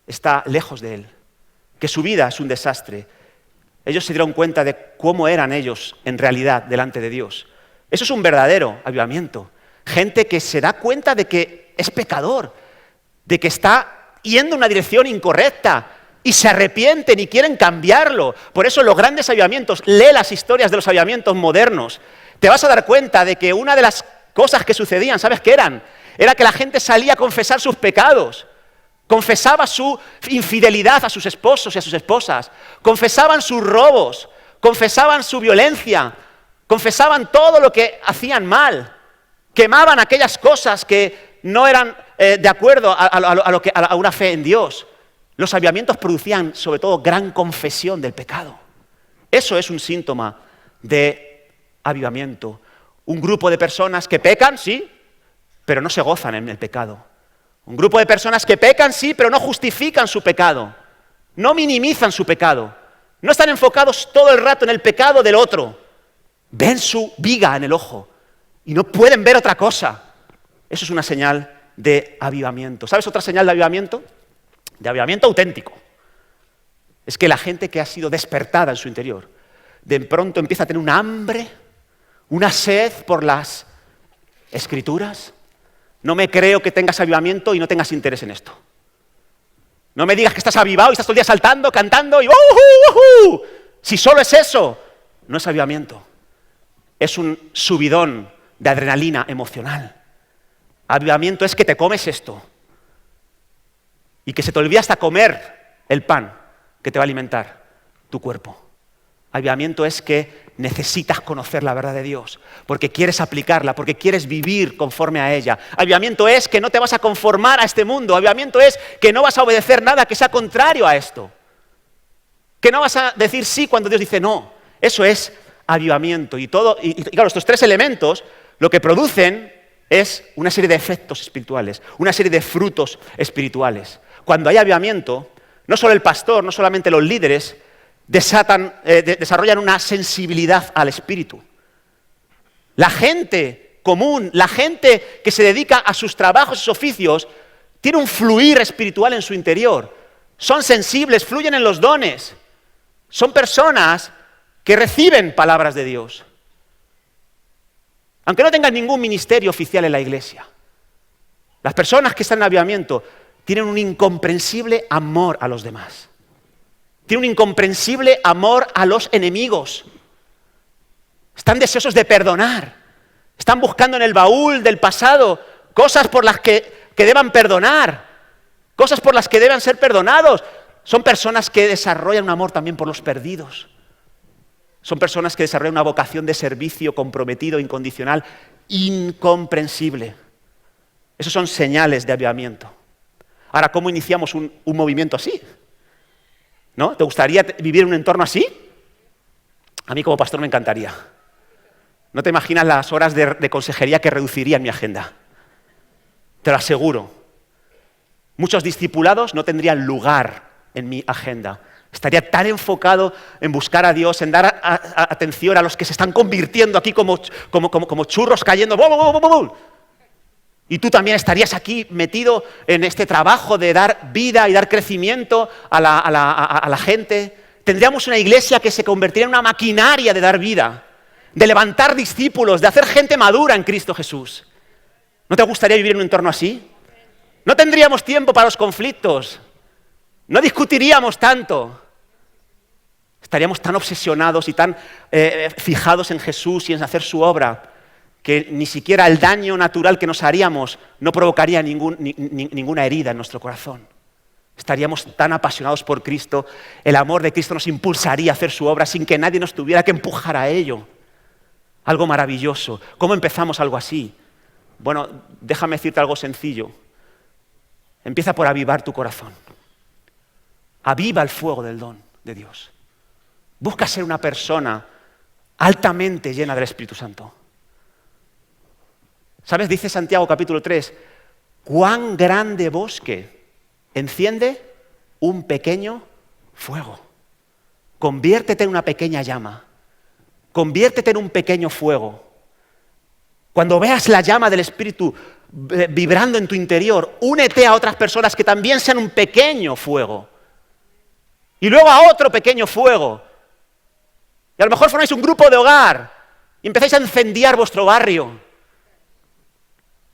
está lejos de Él, que su vida es un desastre. Ellos se dieron cuenta de cómo eran ellos en realidad delante de Dios. Eso es un verdadero avivamiento. Gente que se da cuenta de que es pecador, de que está yendo en una dirección incorrecta y se arrepienten y quieren cambiarlo. Por eso los grandes avivamientos, lee las historias de los avivamientos modernos. Te vas a dar cuenta de que una de las cosas que sucedían, ¿sabes qué eran? Era que la gente salía a confesar sus pecados. Confesaba su infidelidad a sus esposos y a sus esposas. Confesaban sus robos. Confesaban su violencia. Confesaban todo lo que hacían mal. Quemaban aquellas cosas que no eran de acuerdo a una fe en Dios. Los avivamientos producían, sobre todo, gran confesión del pecado. Eso es un síntoma de avivamiento. Un grupo de personas que pecan, sí, pero no se gozan en el pecado. Un grupo de personas que pecan, sí, pero no justifican su pecado. No minimizan su pecado. No están enfocados todo el rato en el pecado del otro. Ven su viga en el ojo y no pueden ver otra cosa. Eso es una señal de avivamiento. ¿Sabes otra señal de avivamiento? De avivamiento auténtico. Es que la gente que ha sido despertada en su interior, de pronto empieza a tener un hambre, una sed por las Escrituras. No me creo que tengas avivamiento y no tengas interés en esto. No me digas que estás avivado y estás todo el día saltando, cantando y ¡uh! Si solo es eso, no es avivamiento. Es un subidón de adrenalina emocional. Avivamiento es que te comes esto y que se te olvida hasta comer el pan que te va a alimentar tu cuerpo. Avivamiento es que necesitas conocer la verdad de Dios, porque quieres aplicarla, porque quieres vivir conforme a ella. Avivamiento es que no te vas a conformar a este mundo. Avivamiento es que no vas a obedecer nada que sea contrario a esto. Que no vas a decir sí cuando Dios dice no. Eso es avivamiento. Y claro, estos tres elementos lo que producen es una serie de efectos espirituales, una serie de frutos espirituales. Cuando hay avivamiento, no solo el pastor, no solamente los líderes, desarrollan una sensibilidad al Espíritu. La gente común, la gente que se dedica a sus trabajos y sus oficios, tiene un fluir espiritual en su interior. Son sensibles, fluyen en los dones. Son personas que reciben palabras de Dios. Aunque no tengan ningún ministerio oficial en la iglesia. Las personas que están en avivamiento tienen un incomprensible amor a los demás. Tienen un incomprensible amor a los enemigos. Están deseosos de perdonar. Están buscando en el baúl del pasado cosas por las que deban perdonar. Cosas por las que deban ser perdonados. Son personas que desarrollan un amor también por los perdidos. Son personas que desarrollan una vocación de servicio comprometido, incondicional, incomprensible. Esos son señales de avivamiento. Ahora, ¿cómo iniciamos un movimiento así? ¿No? ¿Te gustaría vivir en un entorno así? A mí como pastor me encantaría. No te imaginas las horas de consejería que reduciría en mi agenda. Te lo aseguro. Muchos discipulados no tendrían lugar en mi agenda. Estaría tan enfocado en buscar a Dios, en dar atención a los que se están convirtiendo aquí como churros cayendo. ¡Bum, bum, bum, bum! Y tú también estarías aquí metido en este trabajo de dar vida y dar crecimiento a la gente. Tendríamos una iglesia que se convertiría en una maquinaria de dar vida, de levantar discípulos, de hacer gente madura en Cristo Jesús. ¿No te gustaría vivir en un entorno así? No tendríamos tiempo para los conflictos. No discutiríamos tanto. Estaríamos tan obsesionados y tan fijados en Jesús y en hacer su obra que ni siquiera el daño natural que nos haríamos no provocaría ninguna herida en nuestro corazón. Estaríamos tan apasionados por Cristo, el amor de Cristo nos impulsaría a hacer su obra sin que nadie nos tuviera que empujar a ello. Algo maravilloso. ¿Cómo empezamos algo así? Bueno, déjame decirte algo sencillo. Empieza por avivar tu corazón. Aviva el fuego del don de Dios. Busca ser una persona altamente llena del Espíritu Santo. ¿Sabes? Dice Santiago capítulo 3, cuán grande bosque enciende un pequeño fuego. Conviértete en una pequeña llama. Conviértete en un pequeño fuego. Cuando veas la llama del Espíritu vibrando en tu interior, únete a otras personas que también sean un pequeño fuego. Y luego a otro pequeño fuego. Y a lo mejor formáis un grupo de hogar y empezáis a incendiar vuestro barrio.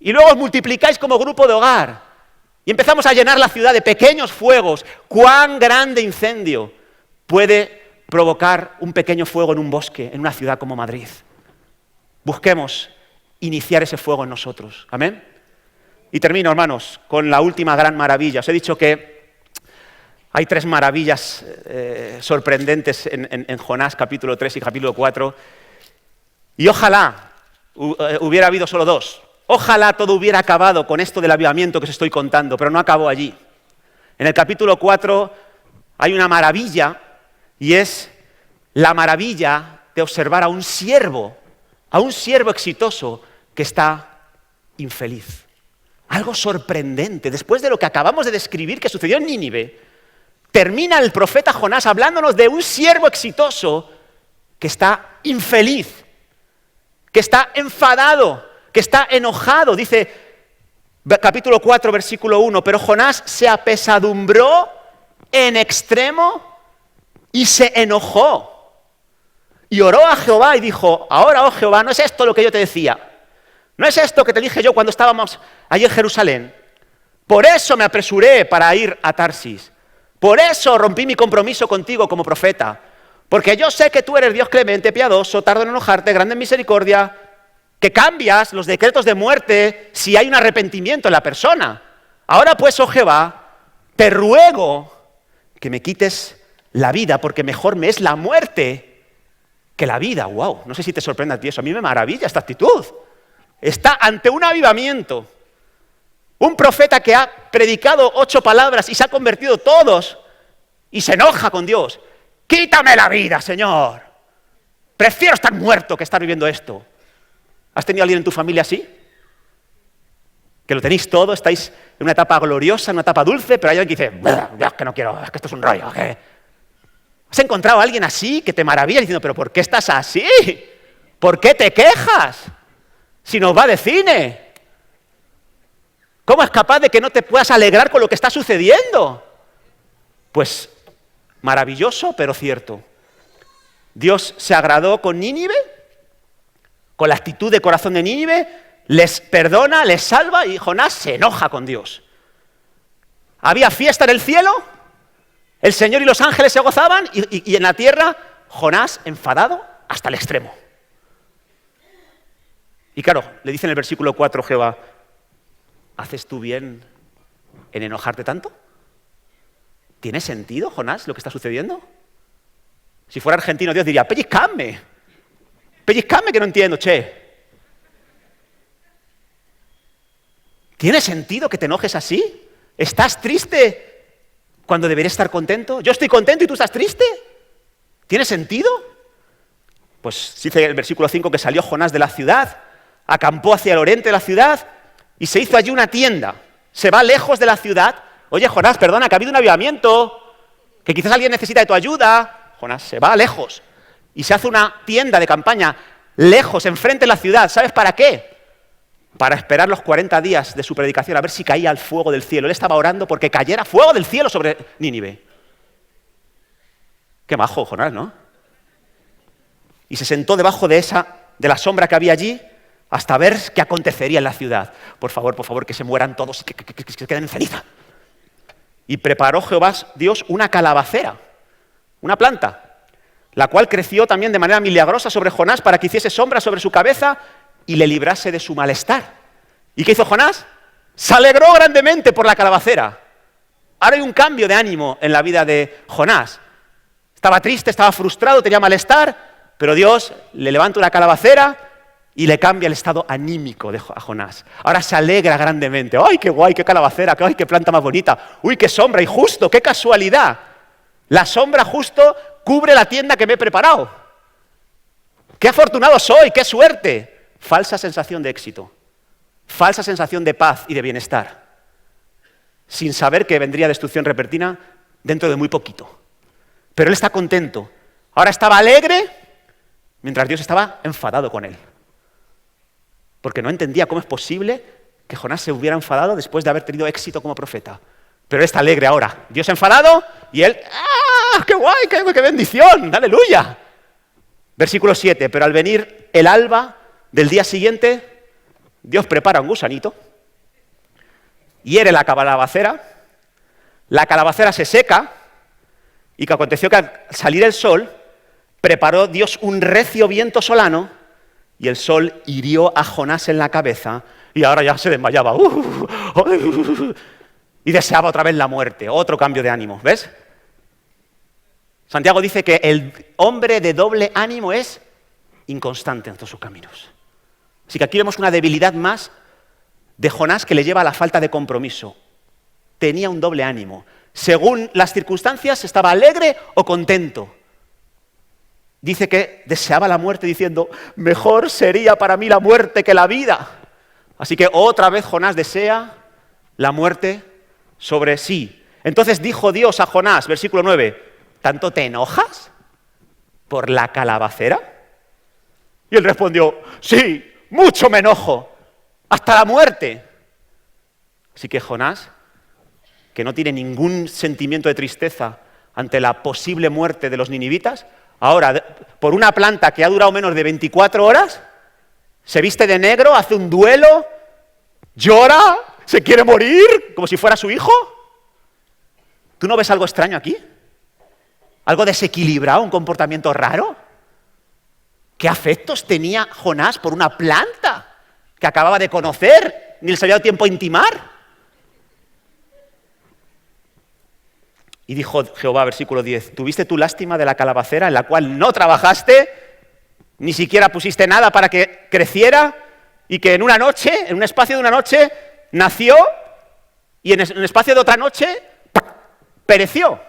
Y luego os multiplicáis como grupo de hogar. Y empezamos a llenar la ciudad de pequeños fuegos. ¿Cuán grande incendio puede provocar un pequeño fuego en un bosque, en una ciudad como Madrid? Busquemos iniciar ese fuego en nosotros. ¿Amén? Y termino, hermanos, con la última gran maravilla. Os he dicho que hay 3 maravillas sorprendentes en Jonás, capítulo 3 y capítulo 4. Y ojalá hubiera habido solo 2. Ojalá todo hubiera acabado con esto del avivamiento que os estoy contando, pero no acabó allí. En el capítulo 4 hay una maravilla, y es la maravilla de observar a un siervo exitoso que está infeliz. Algo sorprendente. Después de lo que acabamos de describir que sucedió en Nínive, termina el profeta Jonás hablándonos de un siervo exitoso que está infeliz, que está enfadado, que está enojado. Dice, capítulo 4, versículo 1, pero Jonás se apesadumbró en extremo y se enojó. Y oró a Jehová y dijo, ahora, oh Jehová, no es esto lo que yo te decía. No es esto que te dije yo cuando estábamos allí en Jerusalén. Por eso me apresuré para ir a Tarsis. Por eso rompí mi compromiso contigo como profeta. Porque yo sé que tú eres Dios clemente, piadoso, tardo en enojarte, grande en misericordia, que cambias los decretos de muerte si hay un arrepentimiento en la persona. Ahora pues, oh Jehová, te ruego que me quites la vida, porque mejor me es la muerte que la vida. ¡Wow! No sé si te sorprende a ti eso. A mí me maravilla esta actitud. Está ante un avivamiento. Un profeta que ha predicado 8 palabras y se ha convertido todos y se enoja con Dios. ¡Quítame la vida, Señor! Prefiero estar muerto que estar viviendo esto. ¿Has tenido a alguien en tu familia así? Que lo tenéis todo, estáis en una etapa gloriosa, en una etapa dulce, pero hay alguien que dice, es que no quiero, es que esto es un rollo. ¿Qué? ¿Has encontrado a alguien así que te maravilla diciendo, pero ¿por qué estás así? ¿Por qué te quejas? Si nos va de cine. ¿Cómo es capaz de que no te puedas alegrar con lo que está sucediendo? Pues maravilloso, pero cierto. Dios se agradó con Nínive, con la actitud de corazón de Nínive, les perdona, les salva, y Jonás se enoja con Dios. Había fiesta en el cielo, el Señor y los ángeles se gozaban, y en la tierra Jonás enfadado hasta el extremo. Y claro, le dice en el versículo 4 Jehová, ¿haces tú bien en enojarte tanto? ¿Tiene sentido, Jonás, lo que está sucediendo? Si fuera argentino, Dios diría, pellizcadme que no entiendo, che. ¿Tiene sentido que te enojes así? ¿Estás triste cuando deberías estar contento? ¿Yo estoy contento y tú estás triste? ¿Tiene sentido? Pues dice el versículo 5 que salió Jonás de la ciudad, acampó hacia el oriente de la ciudad y se hizo allí una tienda. Se va lejos de la ciudad. Oye, Jonás, perdona, que ha habido un avivamiento, que quizás alguien necesita de tu ayuda. Jonás se va lejos y se hace una tienda de campaña lejos, enfrente de la ciudad. ¿Sabes para qué? Para esperar los 40 días de su predicación, a ver si caía el fuego del cielo. Él estaba orando porque cayera fuego del cielo sobre Nínive. Qué majo, Jonás, ¿no? Y se sentó debajo de la sombra que había allí, hasta ver qué acontecería en la ciudad. Por favor, que se mueran todos y que se queden en ceniza. Y preparó Jehová Dios una calabacera, una planta, la cual creció también de manera milagrosa sobre Jonás para que hiciese sombra sobre su cabeza y le librase de su malestar. ¿Y qué hizo Jonás? Se alegró grandemente por la calabacera. Ahora hay un cambio de ánimo en la vida de Jonás. Estaba triste, estaba frustrado, tenía malestar, pero Dios le levanta una calabacera y le cambia el estado anímico a Jonás. Ahora se alegra grandemente. ¡Ay, qué guay, qué calabacera! ¡Ay, qué planta más bonita! ¡Uy, qué sombra! ¡Y justo, qué casualidad! La sombra justo cubre la tienda que me he preparado. ¡Qué afortunado soy! ¡Qué suerte! Falsa sensación de éxito. Falsa sensación de paz y de bienestar. Sin saber que vendría destrucción repentina, dentro de muy poquito. Pero él está contento. Ahora estaba alegre, mientras Dios estaba enfadado con él. Porque no entendía cómo es posible que Jonás se hubiera enfadado después de haber tenido éxito como profeta. Pero él está alegre ahora. Dios enfadado y él, ¡ah, qué guay, qué bendición! ¡Aleluya! Versículo 7, pero al venir el alba del día siguiente, Dios prepara un gusanito, hiere la calabacera se seca, y que aconteció que al salir el sol, preparó Dios un recio viento solano, y el sol hirió a Jonás en la cabeza, y ahora ya se desmayaba, y deseaba otra vez la muerte, otro cambio de ánimo, ¿ves? Santiago dice que el hombre de doble ánimo es inconstante en todos sus caminos. Así que aquí vemos una debilidad más de Jonás que le lleva a la falta de compromiso. Tenía un doble ánimo. Según las circunstancias, estaba alegre o contento. Dice que deseaba la muerte diciendo, mejor sería para mí la muerte que la vida. Así que otra vez Jonás desea la muerte sobre sí. Entonces dijo Dios a Jonás, versículo 9, ¿tanto te enojas por la calabacera? Y él respondió, sí, mucho me enojo, hasta la muerte. Así que Jonás, que no tiene ningún sentimiento de tristeza ante la posible muerte de los ninivitas, ahora, por una planta que ha durado menos de 24 horas, se viste de negro, hace un duelo, llora, se quiere morir, como si fuera su hijo. ¿Tú no ves algo extraño aquí? ¿Algo desequilibrado, un comportamiento raro? ¿Qué afectos tenía Jonás por una planta que acababa de conocer? Ni les había dado tiempo a intimar. Y dijo Jehová, versículo 10, ¿tuviste tu lástima de la calabacera en la cual no trabajaste, ni siquiera pusiste nada para que creciera, y que en una noche, en un espacio de una noche, nació, y en el espacio de otra noche, pereció?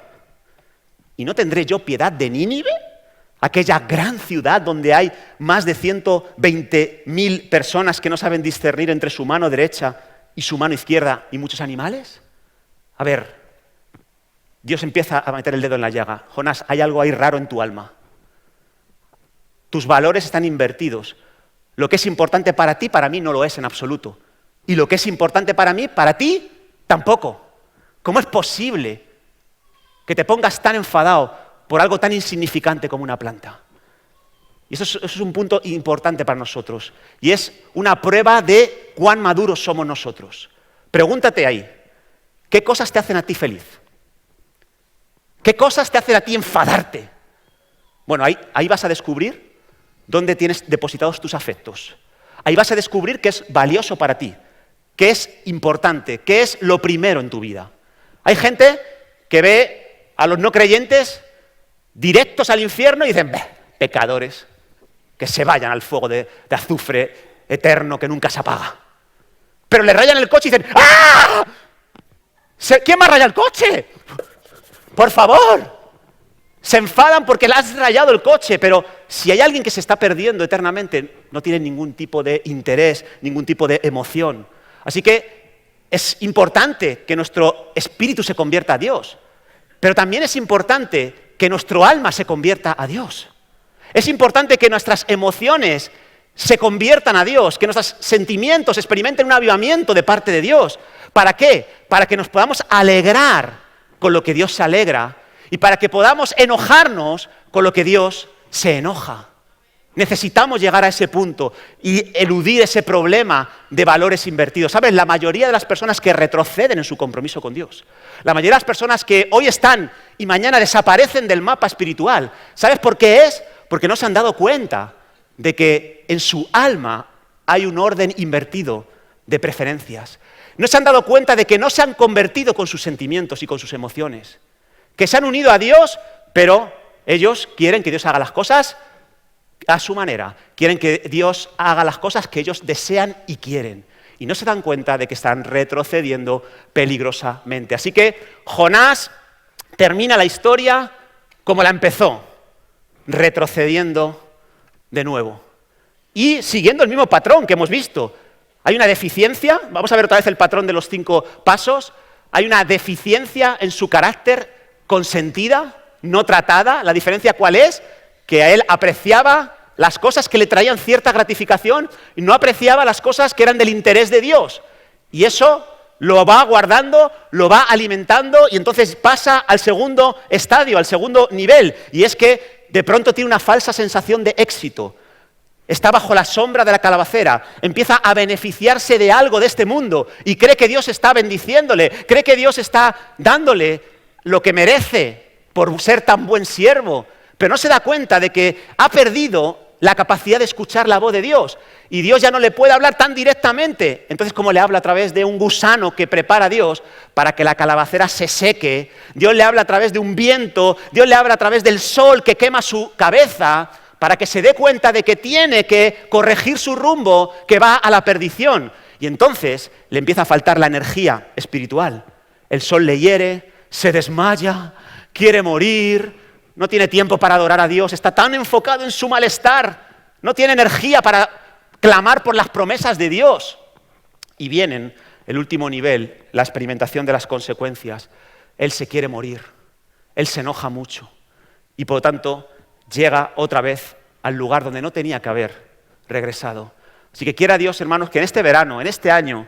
¿Y no tendré yo piedad de Nínive, aquella gran ciudad donde hay más de 120.000 personas que no saben discernir entre su mano derecha y su mano izquierda y muchos animales? A ver, Dios empieza a meter el dedo en la llaga. Jonás, hay algo ahí raro en tu alma. Tus valores están invertidos. Lo que es importante para ti, para mí no lo es en absoluto. Y lo que es importante para mí, para ti, tampoco. ¿Cómo es posible que te pongas tan enfadado por algo tan insignificante como una planta? Y eso es un punto importante para nosotros. Y es una prueba de cuán maduros somos nosotros. Pregúntate ahí, ¿qué cosas te hacen a ti feliz? ¿Qué cosas te hacen a ti enfadarte? Bueno, ahí vas a descubrir dónde tienes depositados tus afectos. Ahí vas a descubrir qué es valioso para ti, qué es importante, qué es lo primero en tu vida. Hay gente que ve a los no creyentes directos al infierno y dicen, pecadores, que se vayan al fuego de azufre eterno que nunca se apaga. Pero le rayan el coche y dicen, ¡ah! ¿Quién me ha rayado el coche? Por favor. Se enfadan porque le has rayado el coche, pero si hay alguien que se está perdiendo eternamente, no tiene ningún tipo de interés, ningún tipo de emoción. Así que es importante que nuestro espíritu se convierta a Dios, pero también es importante que nuestro alma se convierta a Dios. Es importante que nuestras emociones se conviertan a Dios, que nuestros sentimientos experimenten un avivamiento de parte de Dios. ¿Para qué? Para que nos podamos alegrar con lo que Dios se alegra y para que podamos enojarnos con lo que Dios se enoja. Necesitamos llegar a ese punto y eludir ese problema de valores invertidos. ¿Sabes? La mayoría de las personas que retroceden en su compromiso con Dios, la mayoría de las personas que hoy están y mañana desaparecen del mapa espiritual, ¿sabes por qué es? Porque no se han dado cuenta de que en su alma hay un orden invertido de preferencias. No se han dado cuenta de que no se han convertido con sus sentimientos y con sus emociones. Que se han unido a Dios, pero ellos quieren que Dios haga las cosas a su manera. Quieren que Dios haga las cosas que ellos desean y quieren. Y no se dan cuenta de que están retrocediendo peligrosamente. Así que Jonás termina la historia como la empezó, retrocediendo de nuevo. Y siguiendo el mismo patrón que hemos visto. Hay una deficiencia, vamos a ver otra vez el patrón de los 5 pasos, hay una deficiencia en su carácter consentida, no tratada. ¿La diferencia cuál es? Que a él apreciaba las cosas que le traían cierta gratificación y no apreciaba las cosas que eran del interés de Dios. Y eso lo va guardando, lo va alimentando y entonces pasa al segundo estadio, al segundo nivel. Y es que de pronto tiene una falsa sensación de éxito. Está bajo la sombra de la calabacera, empieza a beneficiarse de algo de este mundo y cree que Dios está bendiciéndole, cree que Dios está dándole lo que merece por ser tan buen siervo, pero no se da cuenta de que ha perdido la capacidad de escuchar la voz de Dios y Dios ya no le puede hablar tan directamente. Entonces, como le habla a través de un gusano que prepara Dios para que la calabacera se seque, Dios le habla a través de un viento, Dios le habla a través del sol que quema su cabeza, para que se dé cuenta de que tiene que corregir su rumbo, que va a la perdición. Y entonces le empieza a faltar la energía espiritual. El sol le hiere, se desmaya, quiere morir, no tiene tiempo para adorar a Dios, está tan enfocado en su malestar, no tiene energía para clamar por las promesas de Dios. Y viene el último nivel, la experimentación de las consecuencias. Él se quiere morir, él se enoja mucho y por lo tanto llega otra vez al lugar donde no tenía que haber regresado. Así que quiera Dios, hermanos, que en este verano, en este año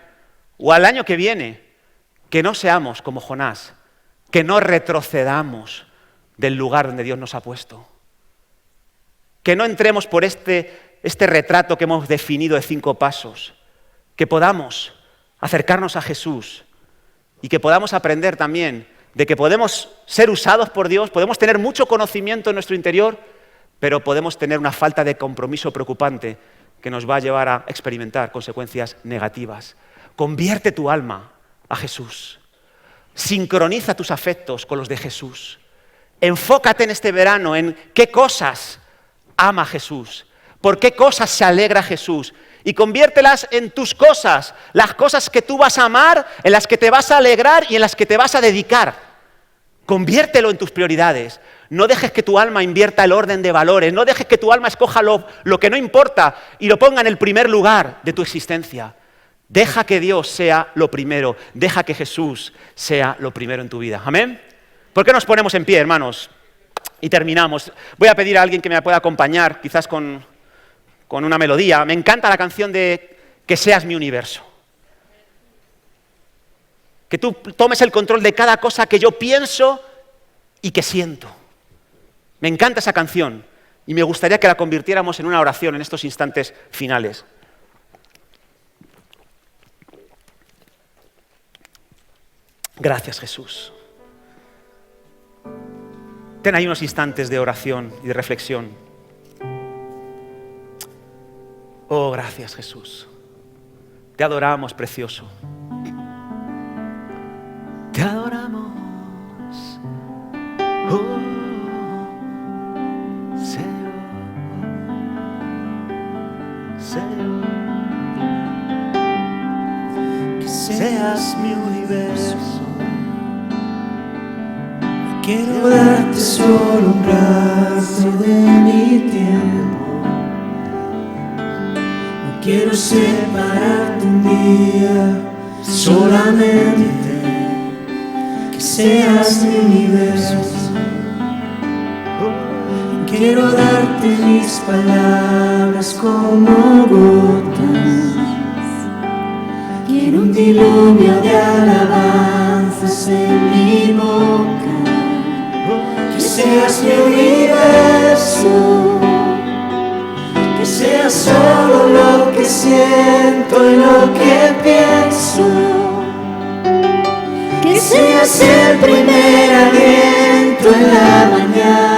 o al año que viene, que no seamos como Jonás, que no retrocedamos del lugar donde Dios nos ha puesto. Que no entremos por este retrato que hemos definido de 5 pasos. Que podamos acercarnos a Jesús y que podamos aprender también de que podemos ser usados por Dios, podemos tener mucho conocimiento en nuestro interior, pero podemos tener una falta de compromiso preocupante que nos va a llevar a experimentar consecuencias negativas. Convierte tu alma a Jesús. Sincroniza tus afectos con los de Jesús. Enfócate en este verano en qué cosas ama Jesús, por qué cosas se alegra Jesús y conviértelas en tus cosas, las cosas que tú vas a amar, en las que te vas a alegrar y en las que te vas a dedicar. Conviértelo en tus prioridades. No dejes que tu alma invierta el orden de valores, no dejes que tu alma escoja lo que no importa y lo ponga en el primer lugar de tu existencia. Deja que Dios sea lo primero, deja que Jesús sea lo primero en tu vida. ¿Amén? ¿Por qué nos ponemos en pie, hermanos? Y terminamos. Voy a pedir a alguien que me pueda acompañar, quizás con una melodía. Me encanta la canción de Que seas mi universo. Que tú tomes el control de cada cosa que yo pienso y que siento. Me encanta esa canción y me gustaría que la convirtiéramos en una oración en estos instantes finales. Gracias, Jesús. Ten ahí unos instantes de oración y de reflexión. Oh, gracias, Jesús. Te adoramos, precioso. Te adoramos. Oh, Señor. Señor. Que seas mi universo. Quiero darte solo un rato de mi tiempo. No quiero separarte un día solamente. Que seas mi universo. Quiero darte mis palabras como gotas. Quiero un diluvio de alabanzas en mi boca. Que seas mi universo, que sea solo lo que siento y lo que pienso, que seas el primer aliento en la mañana.